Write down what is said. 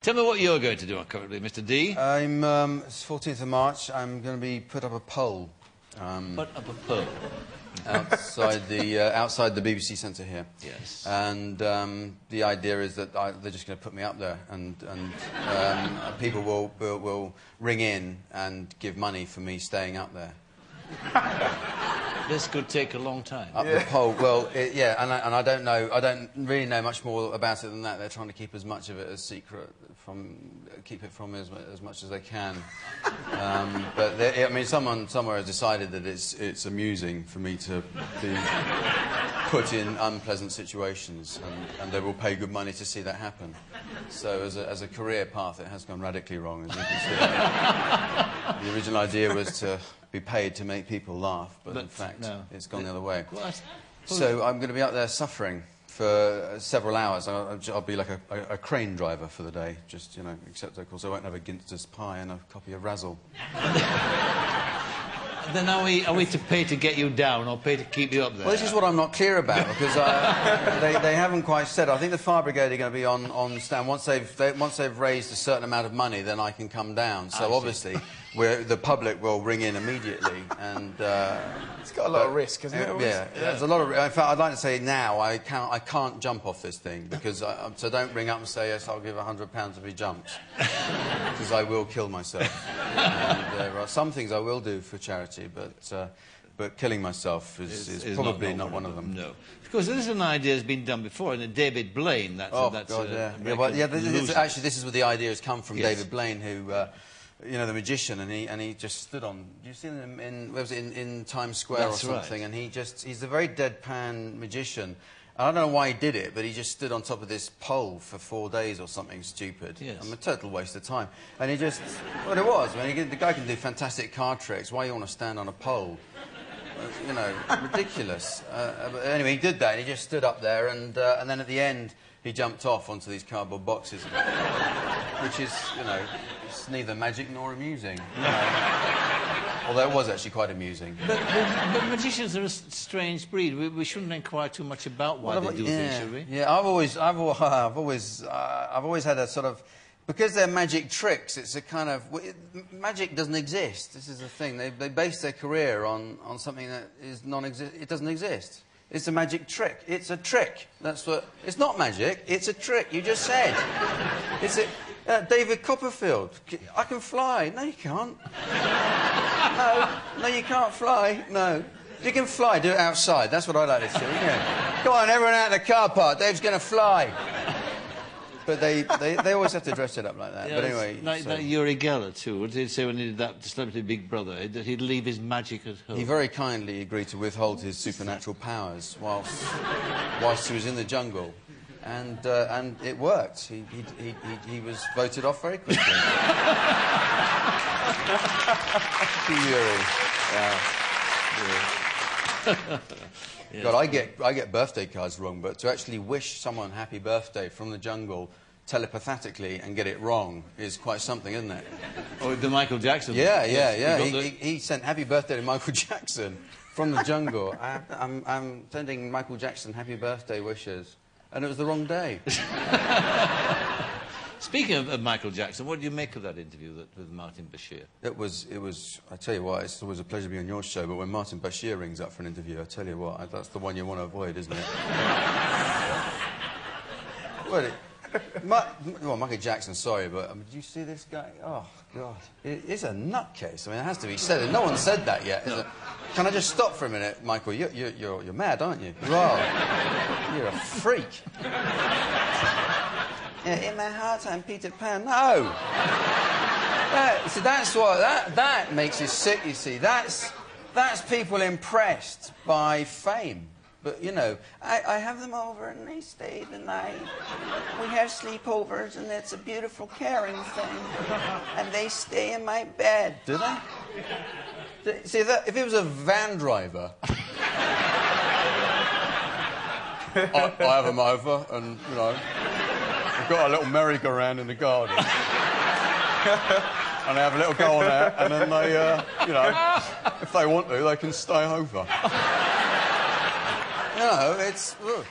Tell me what you're going to do currently, Mr. Dee. It's 14th of March. I'm going to be put up a pole. Put up a pole? outside the BBC Centre here. Yes. And the idea is that they're just going to put me up there, and people will ring in and give money for me staying up there. This could take a long time. Up the pole, well, yeah, and I don't know. I don't really know much more about it than that. They're trying to keep as much of it as secret, keep it from me as much as they can. But I mean, someone somewhere has decided that it's amusing for me to be put in unpleasant situations, and they will pay good money to see that happen. So as a career path, it has gone radically wrong, as you can see. The original idea was to be paid to make people laugh, but in fact, it's gone the other way. So I'm going to be up there suffering for several hours. I'll be like a crane driver for the day, just, you know, except, of course, I won't have a Ginster's pie and a copy of Razzle. Then are we to pay to get you down or pay to keep you up there? Well, this is what I'm not clear about, because they haven't quite said. I think the fire brigade are going to be on stand. Once they've raised a certain amount of money, then I can come down. So obviously, the public will ring in immediately, and it's got a lot of risk, isn't it? Yeah, there's a lot of. In fact, I'd like to say now I can't jump off this thing, because so don't ring up and say yes, I'll give £100 if he jumps, because I will kill myself. And there are some things I will do for charity, but killing myself is probably not one of them. No, because this is an idea that's been done before, and David Blaine. God, yeah. Actually, this is where the idea has come from. Yes. David Blaine, who. You know, the magician, and he just stood on. You seen him in Times Square or something? Right. And he's a very deadpan magician. I don't know why he did it, but he just stood on top of this pole for 4 days or something stupid. Yes. I'm a total waste of time. And he just, well, it was. I mean, the guy can do fantastic card tricks. Why you want to stand on a pole? You know, ridiculous. But anyway, he did that. And he just stood up there, and then at the end, he jumped off onto these cardboard boxes, which is, you know, it's neither magic nor amusing. Although it was actually quite amusing. But magicians are a strange breed. We shouldn't inquire too much about why they do things, should we? Yeah, I've always had a sort of, because they're magic tricks. It's a kind of magic doesn't exist. This is the thing. They base their career on something that is non-existent. It doesn't exist. It's a magic trick. It's a trick. That's what. It's not magic. It's a trick. You just said. It's a David Copperfield. I can fly. No, you can't. No, you can't fly. No. You can fly. Do it outside. That's what I like to see. Yeah. Come on, everyone out in the car park. Dave's going to fly. But they always have to dress it up like that. Yeah, but anyway... Like that Uri Geller, too. What did he say when he did that Celebrity Big Brother? He'd leave his magic at home. He very kindly agreed to withhold his supernatural powers whilst he was in the jungle. And it worked. He was voted off very quickly. Uri. Yeah. Yes. God, I get birthday cards wrong, but to actually wish someone happy birthday from the jungle telepathically and get it wrong is quite something, isn't it? Oh, the Michael Jackson. Yeah. He sent happy birthday to Michael Jackson from the jungle. I'm sending Michael Jackson happy birthday wishes, and it was the wrong day. Speaking of Michael Jackson, what do you make of that interview with Martin Bashir? It was. I tell you what, it's always a pleasure to be on your show, but when Martin Bashir rings up for an interview, I tell you what, that's the one you want to avoid, isn't it? Well, Michael Jackson, sorry, but do you see this guy? Oh, God. It's a nutcase. I mean, it has to be said. No one said that yet. No. Can I just stop for a minute, Michael? You're mad, aren't you? You are. You're a freak. Yeah, in my heart, I'm Peter Pan. No! See, that's what... That makes you sick, you see. That's people impressed by fame. But, you know, I have them over and they stay the night. We have sleepovers and it's a beautiful, caring thing. And they stay in my bed. Do they? See, if it was a van driver... I have them over and, you know... We've got a little merry-go-round in the garden. And they have a little go on there, and then they, you know, if they want to, they can stay over. No, it's... Ugh.